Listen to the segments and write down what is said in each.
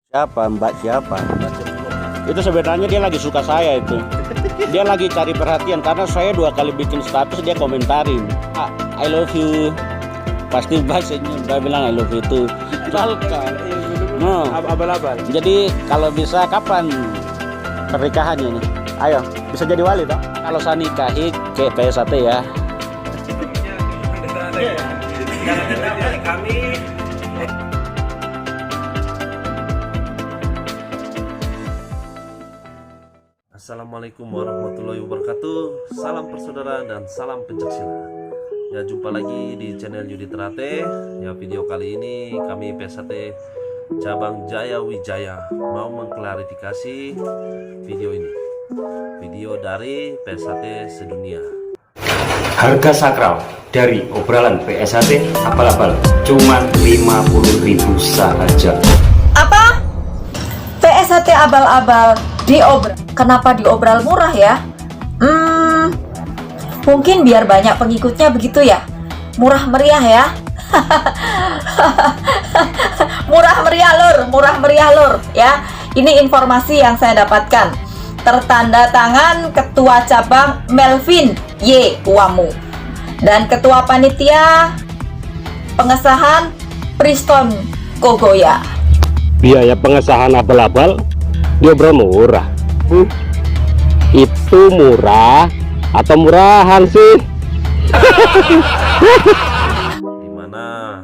Siapa Mbak siapa? Itu sebenarnya dia lagi suka saya itu. Dia lagi cari perhatian karena saya 2 kali bikin status dia komentarin. I love you. Pasti Mbak senyum, Mbak bilang I love you too. Abal-abal. Jadi kalau bisa kapan pernikahannya nih? Ayo, bisa jadi wali toh? Kalau saya nikahi ke PSAT ya. Kami Assalamualaikum warahmatullahi wabarakatuh. Salam persaudaraan dan salam pencaksilat. Ya, jumpa lagi di channel Yudi Terate. Ya, video kali ini kami PSAT Cabang Jaya Wijaya mau mengklarifikasi video ini. Video dari PSAT sedunia. Harga sakral dari obrolan PSAT abal-abal cuman 50.000 saja. Apa? PSAT abal-abal diobral. Kenapa diobral murah ya? Mungkin biar banyak pengikutnya begitu ya. Murah meriah ya. Murah meriah lur ya. Ini informasi yang saya dapatkan. Tertanda tangan Ketua Cabang Melvin Y. Wamu dan Ketua Panitia Pengesahan Priston Kogoya. Biaya pengesahan abal-abal diobrol murah. Itu murah atau murahan sih? Dimana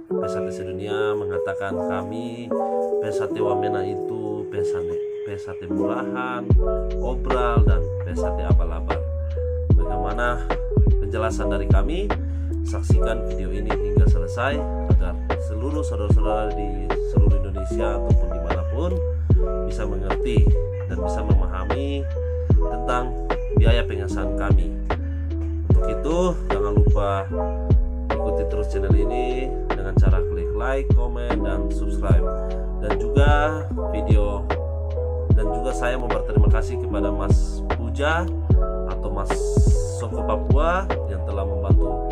PSAT sedunia mengatakan kami PSAT Wamena itu PSAT murahan, obral, dan PSAT abal-abal. Bagaimana penjelasan dari kami? Saksikan video ini hingga selesai agar seluruh saudara-saudara di seluruh Indonesia ataupun dimanapun bisa mengerti dan bisa memahami tentang biaya pengesahan kami. Untuk itu jangan lupa ikuti terus channel ini dengan cara klik like, komen, dan subscribe. Dan juga saya mau berterima kasih kepada Mas Puja atau Mas Soko Papua yang telah membantu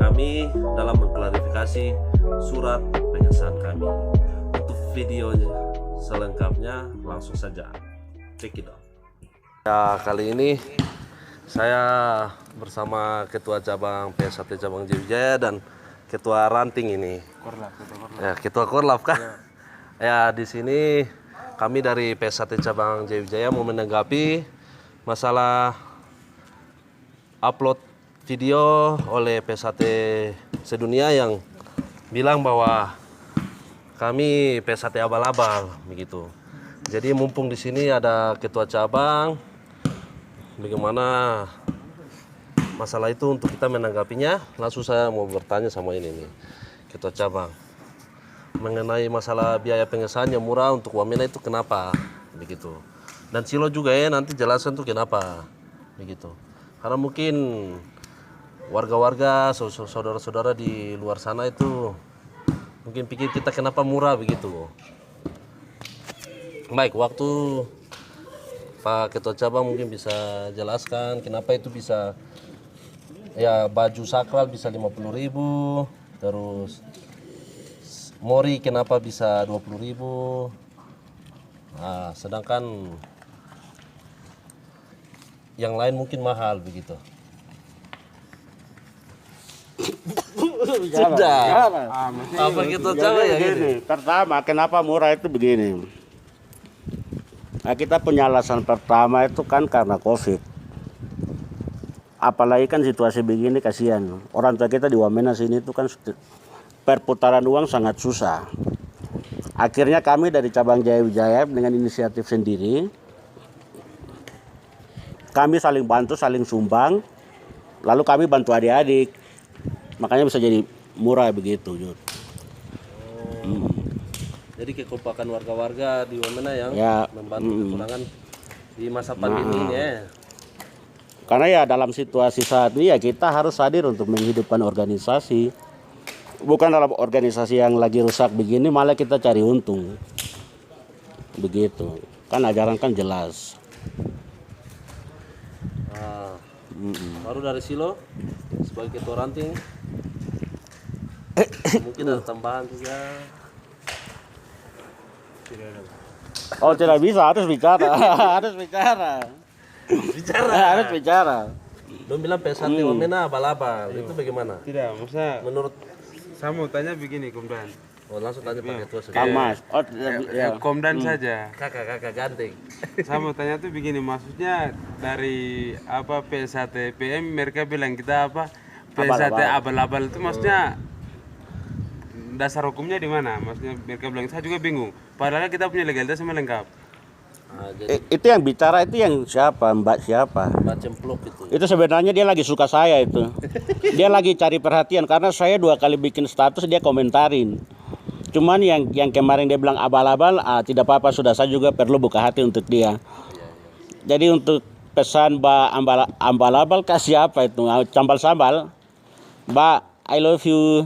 kami dalam mengklarifikasi surat pengesahan kami. Untuk video selengkapnya langsung saja check it out. Ya, kali ini saya bersama Ketua Cabang PSAT Cabang Jaya Wijaya dan Ketua Ranting ini. Ya, Ketua Korlap kan? Ya, di sini kami dari PSAT Cabang Jaya Wijaya mau menanggapi masalah upload video oleh PSAT sedunia yang bilang bahwa kami PSAT abal-abal begitu. Jadi mumpung di sini ada Ketua Cabang, bagaimana masalah itu untuk kita menanggapinya? Langsung saya mau bertanya sama ini nih, Ketua Cabang, mengenai masalah biaya pengesahan yang murah untuk Wamena itu kenapa begitu? Dan Silo juga ya nanti jelasin tuh kenapa begitu. Karena mungkin warga-warga, saudara-saudara di luar sana itu mungkin pikir kita kenapa murah begitu. Baik, waktu Pak Ketua Cabang mungkin bisa jelaskan kenapa itu bisa, ya baju sakral bisa 50.000, terus mori kenapa bisa 20.000. Nah, sedangkan yang lain mungkin mahal begitu. Sudah. Apa Ketua Cabang ya gini? Pertama, kenapa murah itu begini. Nah, kita punya alasan pertama itu kan karena COVID. Apalagi kan situasi begini kasihan. Orang tua kita di Wamena sini itu kan perputaran uang sangat susah. Akhirnya kami dari Cabang Jaya Wijaya dengan inisiatif sendiri, kami saling bantu, saling sumbang, lalu kami bantu adik-adik. Makanya bisa jadi murah begitu. Jadi kekompakan warga-warga di Wamena yang Ya, membantu kekurangan di masa pandemi ini ya. Karena ya dalam situasi saat ini ya kita harus hadir untuk menghidupkan organisasi. Bukan dalam organisasi yang lagi rusak begini malah kita cari untung. Begitu. Kan ajaran kan jelas. Nah, baru dari Silo sebagai Ketua Ranting. Mungkin ada tambahan juga. Oh tidak bisa, harus bicara, harus bicara, harus bicara. Dong bilang PS1 Wamena abal-abal, itu bagaimana? Tidak, maksudnya Menurut saya mau tanya begini, Komdan. oh langsung tanya pakai tua saja. Kamas. Oh tidak, ya. Komdan saja. Kakak ganteng. Saya mau tanya tuh begini, maksudnya dari apa P1 PM mereka bilang kita apa P1 abal-abal itu maksudnya dasar hukumnya di mana? Maksudnya mereka bilang saya juga bingung. Padahal kita punya legalitas semua lengkap. Nah, jadi Itu yang bicara itu yang siapa? Mbak siapa? macam vlog itu. Itu sebenarnya dia lagi suka saya itu. Dia lagi cari perhatian karena saya 2 kali bikin status dia komentarin. Cuman yang kemarin dia bilang abal-abal, tidak apa-apa sudah, saya juga perlu buka hati untuk dia. Jadi untuk pesan Mbak abal-abal kasih apa itu? Sambal-sambal. Mbak, I love you.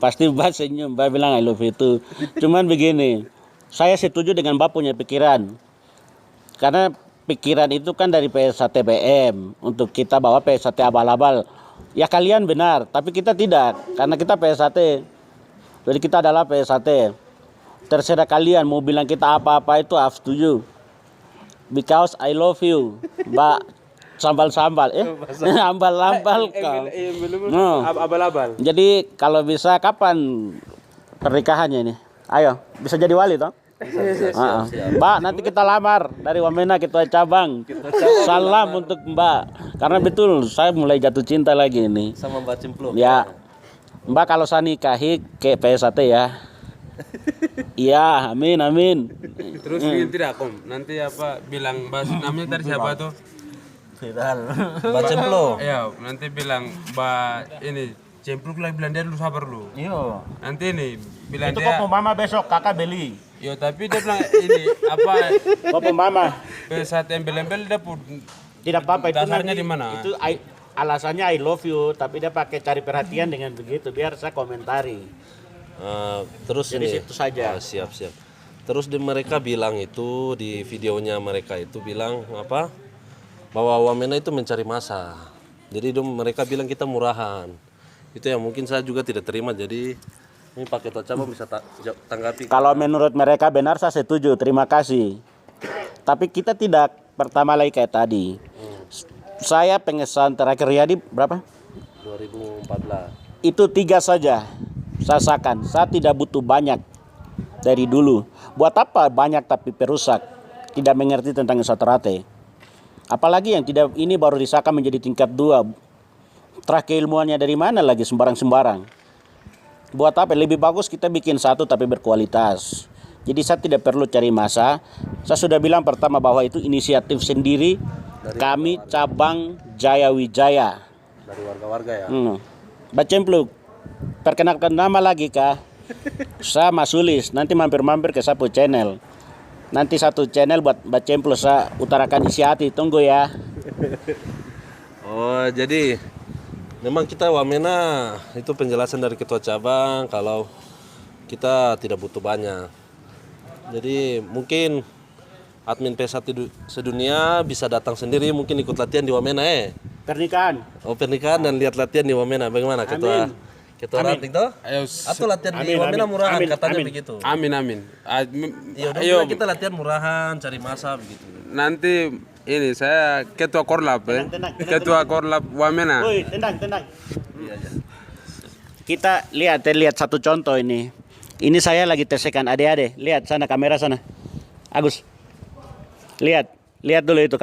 Pasti Mbak senyum, Mbak bilang I love you itu. Cuman begini, saya setuju dengan Mbak punya pikiran. Karena pikiran itu kan dari PS1 BM untuk kita bawa PS1 abal-abal. Ya kalian benar, tapi kita tidak. Karena kita PS1. Jadi kita adalah PS1. Terserah kalian mau bilang kita apa-apa itu up to you. Because I love you. Mbak sambal-sambal ambal-ambal kau. No. Abal-abal. Jadi kalau bisa kapan pernikahannya ini? Ayo, bisa jadi wali toh? Siap. Mbak, nanti kita lamar dari Wamena Ketua Cabang. Salam untuk Mbak. Karena betul saya mulai jatuh cinta lagi ini. Sama Mbak Cimpluk. Ya. Mbak kalau saya nikahi ke PS1 ya. Iya, amin. Terus begini tidak, Kom. Nanti apa bilang namanya tadi siapa tuh? Mbak Cimpluk. Ya, nanti bilang Mbak ini Cempluk lagi bilang dia dulu sabar dulu. Iya. Nanti nih bilang Itu dia. kok mama besok kakak beli. Yo tapi dia bilang ini apa Kok mama? saat embel-embel dia pun Tidak apa-apa itu dasarnya nanti- di mana? Itu alasannya I love you, tapi dia pakai cari perhatian dengan begitu biar saya komentari. Terus Jadi ini situ saja. siap. Terus mereka bilang itu di videonya mereka itu bilang apa? Bahwa Wamena itu mencari masa. Jadi mereka bilang kita murahan. Itu yang mungkin saya juga tidak terima. Jadi ini pakai Cabang bisa tanggapi. Kalau menurut mereka benar saya setuju, terima kasih. Tapi kita tidak pertama lagi kayak tadi. Saya pengesahan terakhir Riyadi berapa? 2014. Itu 3 saja. Saya sakan, saya tidak butuh banyak dari dulu. Buat apa banyak tapi perusak? Tidak mengerti tentang Satrate. Apalagi yang tidak ini baru disahkan menjadi tingkat 2. Terakhir ilmuannya dari mana lagi sembarang-sembarang? Buat apa? Lebih bagus kita bikin satu tapi berkualitas. Jadi saya tidak perlu cari masa. Saya sudah bilang pertama bahwa itu inisiatif sendiri kami cabang Jaya Wijaya. Dari warga-warga ya. Mbak Cempluk, perkenalkan nama lagi kah? Saya Mas Sulis, nanti mampir-mampir ke Sapu Channel. Nanti satu channel buat Mbak Cempluk saya utarakan isi hati, tunggu ya. Oh, jadi memang kita Wamena itu penjelasan dari ketua cabang kalau kita tidak butuh banyak. Jadi mungkin admin P1 sedunia bisa datang sendiri mungkin ikut latihan di Wamena Pernikahan. Oh, pernikahan dan lihat latihan di Wamena bagaimana ketua? Amin. Ketua ranting toh? Atau latihan di Wamena murahan katanya begitu. Amin. Iya, kita latihan murahan, cari masa begitu. Nanti ini saya ketua Korlap Tenang. Ketua Korlap Wamena. Woi, tenang. Kita lihat satu contoh ini. Ini saya lagi tersekan adik-adik. Lihat sana kamera sana. Agus. Lihat dulu itu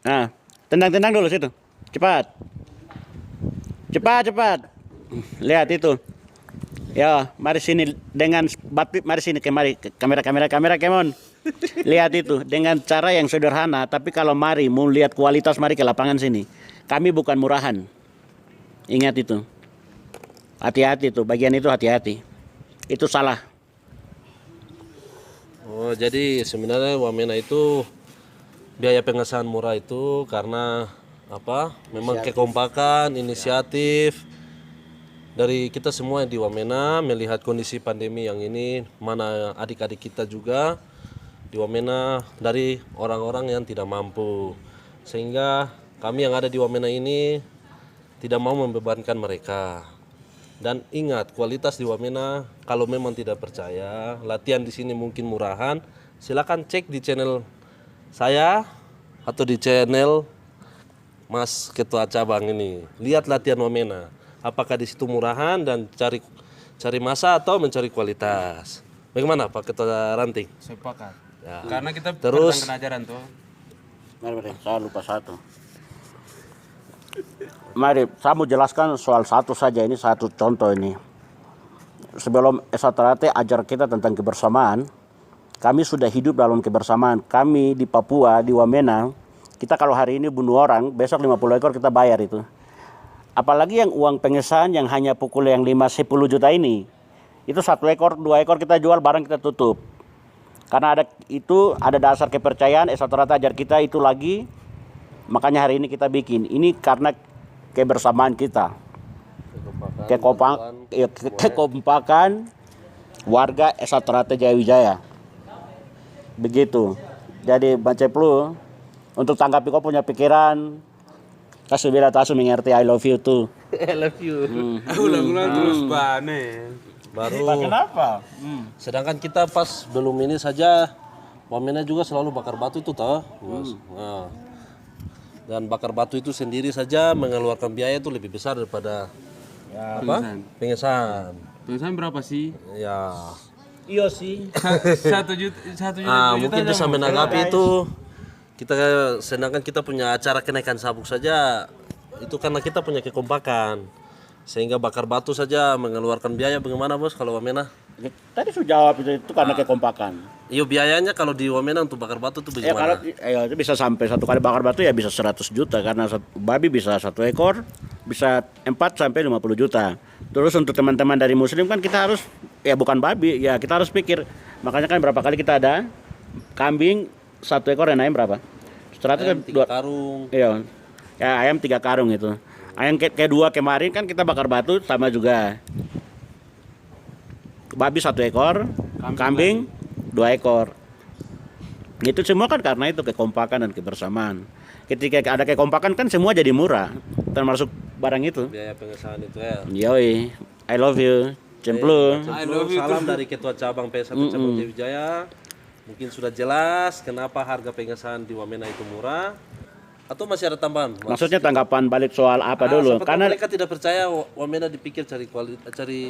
nah, tenang dulu situ. Cepat. Lihat itu. Ya, mari sini dengan Bapip, mari sini kamera kemon. Lihat itu dengan cara yang sederhana, tapi kalau mari mau lihat kualitas mari ke lapangan sini. Kami bukan murahan. Ingat itu. Hati-hati tuh, bagian itu hati-hati. Itu salah. Oh, jadi sebenarnya Wamena itu biaya pengesahan murah itu karena apa? Memang kekompakan, inisiatif dari kita semua di Wamena melihat kondisi pandemi yang ini, mana adik-adik kita juga di Wamena dari orang-orang yang tidak mampu. Sehingga kami yang ada di Wamena ini tidak mau membebankan mereka. Dan ingat, kualitas di Wamena kalau memang tidak percaya, latihan di sini mungkin murahan, silakan cek di channel saya atau di channel Mas Ketua Cabang ini. Lihat latihan Wamena, apakah di situ murahan dan cari masa atau mencari kualitas. Bagaimana Pak Ketua Ranting? Sepakat. Ya. Karena kita Terus tentang ajaran tuh. Mari, saya lupa satu. Mari, saya mau jelaskan soal satu saja, ini satu contoh ini. Sebelum Esaterate ajar kita tentang kebersamaan, kami sudah hidup dalam kebersamaan. Kami di Papua, di Wamena, kita kalau hari ini bunuh orang, besok 50 ekor kita bayar itu. Apalagi yang uang pengesahan yang hanya pukul yang 5-10 juta ini. Itu 1 ekor, 2 ekor kita jual, barang kita tutup. Karena ada dasar kepercayaan, Esaterate ajar kita itu lagi. Makanya hari ini kita bikin. Ini karena kebersamaan kita. Kekompakan warga Esaterate Jayawijaya. Begitu. Jadi Bang Ceplu, untuk tanggapi kau punya pikiran, kasih bila tasu mengerti I love you tuh. I love you. Ulang-ulang terus bane. Baru. Kenapa? Sedangkan kita pas belum ini saja, Wamena juga selalu bakar batu itu toh, Mas. Nah. Dan bakar batu itu sendiri saja mengeluarkan biaya itu lebih besar daripada pengesahan. Pengesahan berapa sih? Ya. Iya sih. 1 juta. Mungkin bisa menanggapi itu. Kita sedangkan kita punya acara kenaikan sabuk saja, itu karena kita punya kekompakan. Sehingga bakar batu saja mengeluarkan biaya. Bagaimana Bos kalau Wamena? Tadi sudah jawab itu karena kekompakan. Iyo biayanya kalau di Wamena untuk bakar batu itu Ya bagaimana? kalau itu bisa sampai 1 kali bakar batu ya bisa 100 juta karena babi bisa 1 ekor bisa 4 sampai 50 juta. Terus untuk teman-teman dari muslim kan kita harus ya bukan babi ya kita harus pikir. Makanya kan berapa kali kita ada kambing 1 ekor yang ayam berapa? 100 kan 3 karung. Iya. Ya ayam 3 karung itu. Ayam kedua kemarin kan kita bakar batu sama juga. Babi 1 ekor, kambing 2 ekor. Itu semua kan karena itu kekompakan dan kebersamaan. Ketika ada kekompakan kan semua jadi murah, termasuk barang itu. Biaya pengesahan itu ya. Yoi, I love you, Cemplu. Salam dari Ketua Cabang PS1 Cabang Jayawijaya. Mungkin sudah jelas kenapa harga pengesahan di Wamena itu murah. Atau masih ada tambahan? Maksudnya tanggapan balik soal apa dulu? Karena mereka tidak percaya Wamena dipikir cari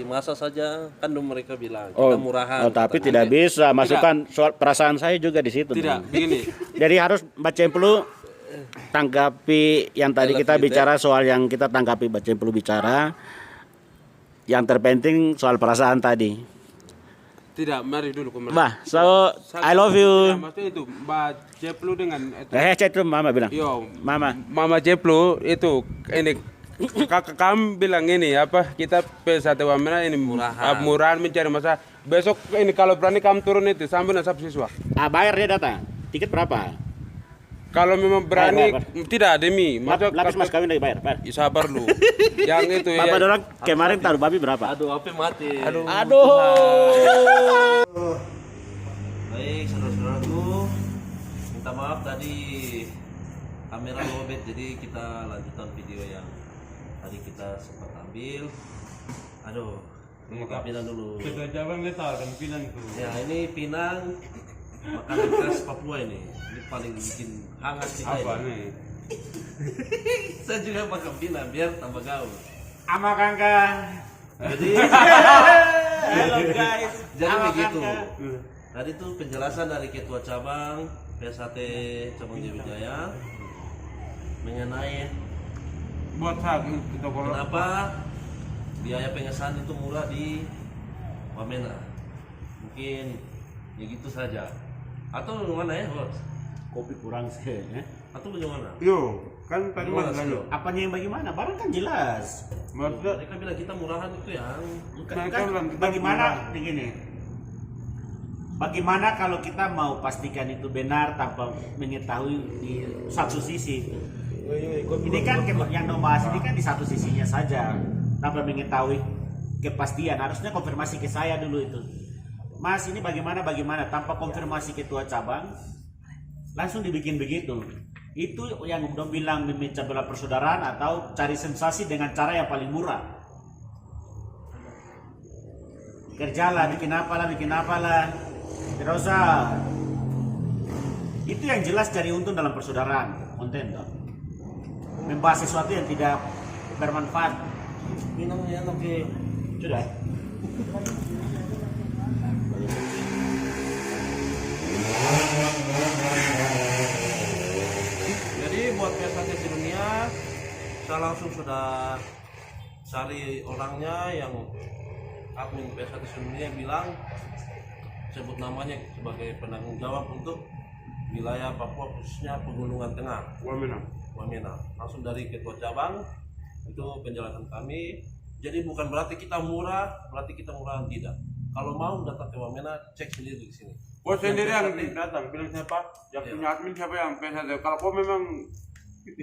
masa saja, kan mereka bilang kita murahan. Oh, tapi tidak bisa. Masukkan soal perasaan saya juga di situ. Tidak, begini. Jadi harus Mbak Cemplu tanggapi yang tadi kita bicara soal yang kita tanggapi Mbak Cemplu bicara. Yang terpenting soal perasaan tadi. Tidak, mari dulu kembali. Bah, so I love you. Maksudnya itu Mbak Ceplu dengan Cemplu mama bilang. Yo, Mama. Mama Ceplu itu ini kakak kamu bilang ini apa kita PS1 Wamena ini murahan mencari masa. Besok ini kalau berani kamu turun itu sambil nasab siswa. Bayar dia datang. Tiket berapa? Kalau memang berani tidak demi. Lapis mas kawin lagi bayar. Sabar lu. Yang itu Bapak ya. dorang kemarin taruh babi berapa? Aduh, HP mati. Aduh. Baik, saudara-saudaraku, minta maaf tadi kamera lowbat, jadi kita lanjutkan video yang tadi kita sempat ambil. Aduh, buka Pinang dulu. Kita jangan letak dan Pinang itu. Ya, ini Pinang makanan khas Papua ini. Ini paling bikin hangat kita Apa ini. nih? Saya juga makan Pinang biar tambah gaul. Ama Kangkang. Jadi, Halo guys. jadi begitu. Tadi tuh penjelasan dari Ketua Cabang PS1 Cabang Jayawijaya mengenai Buat sak kita kalau kenapa biaya pengesahan itu murah di Wamena. Mungkin ya gitu saja. Atau bagaimana ya, Bos? Kopi kurang sih. Atau bagaimana? yo kan tadi Bagaimana, mas Sio? Apanya yang bagaimana? Barang kan jelas. maksudnya Mereka bilang kita murahan itu yang mereka bilang kita Bagaimana murah. begini? Bagaimana kalau kita mau pastikan itu benar tanpa mengetahui di satu sisi? Ini kan yang membahas ini kan di satu sisinya saja, tanpa mengetahui kepastian. Harusnya konfirmasi ke saya dulu itu. Mas, ini bagaimana tanpa konfirmasi ketua cabang langsung dibikin begitu. Itu yang udah bilang memecah belah persaudaraan atau cari sensasi dengan cara yang paling murah. kerja lah, bikin apalah. Tidak usah. Itu yang jelas cari untung dalam persaudaraan, konten toh. Membahas sesuatu yang tidak bermanfaat. Minumnya nanti Sudah. Jadi buat PSAT dunia, saya langsung sudah cari orangnya yang admin PSAT dunia bilang sebut namanya sebagai penanggung jawab untuk wilayah Papua khususnya Pegunungan Tengah. Wamena. Langsung dari ketua cabang itu penjelasan kami. Jadi bukan berarti kita murah, tidak. Kalau mau datang ke Wamena, cek sendiri di sini. Kau sendiri yang datang, bilang siapa? Yang punya admin siapa yang PSAT? Kalau kau memang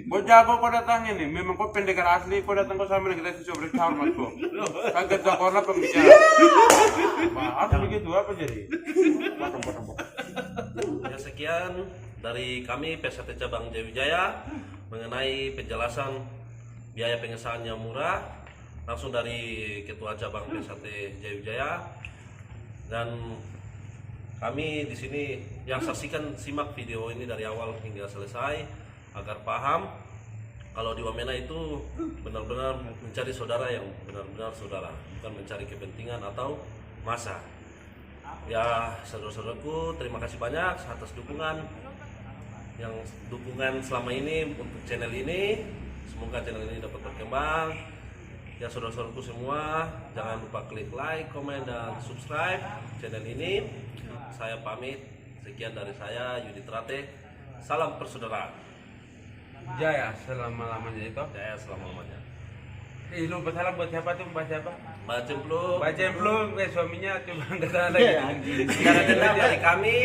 kau jago kau datangnya nih, memang kau pendekar asli, kau datang kau sama kita siswa beritahu mas kau. Kaget kau karena pembicara. Harus begitu apa jadi? Ya sekian dari kami PSAT Cabang Jayawijaya mengenai penjelasan biaya pengesahan yang murah langsung dari Ketua Cabang PSAT Jayawijaya. Dan kami di sini yang saksikan simak video ini dari awal hingga selesai agar paham kalau di Wamena itu benar-benar mencari saudara yang benar-benar saudara, bukan mencari kepentingan atau massa. Ya saudara-saudaraku, terima kasih banyak atas dukungan selama ini untuk channel ini. Semoga channel ini dapat berkembang. Ya saudara-saudaraku semua, jangan lupa klik like, komen, dan subscribe channel ini. Saya pamit, sekian dari saya Yudi Trate. Salam persaudaraan. Jaya selama-lamanya itu. Jaya selama-lamanya. Lu bersalam buat siapa tuh? Mbak siapa? Mbak Cemplung. Mbak Cemplung, suaminya cuma datang lagi. Secara dendam dari kami,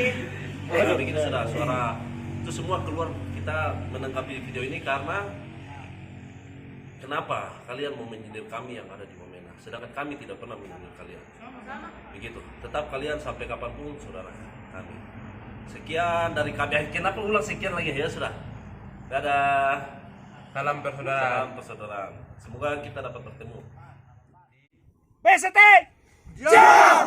bikin suara itu semua keluar. Kita menanggapi video ini karena kenapa kalian mau menyindir kami yang ada di Wamena, sedangkan kami tidak pernah menyindir kalian. Begitu. Tetap kalian sampai kapanpun saudara kami. Sekian dari kami. Kenapa ulang sekian lagi ya sudah. Dadah. Salam persaudaraan. Salam persaudaraan. Semoga kita dapat bertemu. PSAT! Jaya!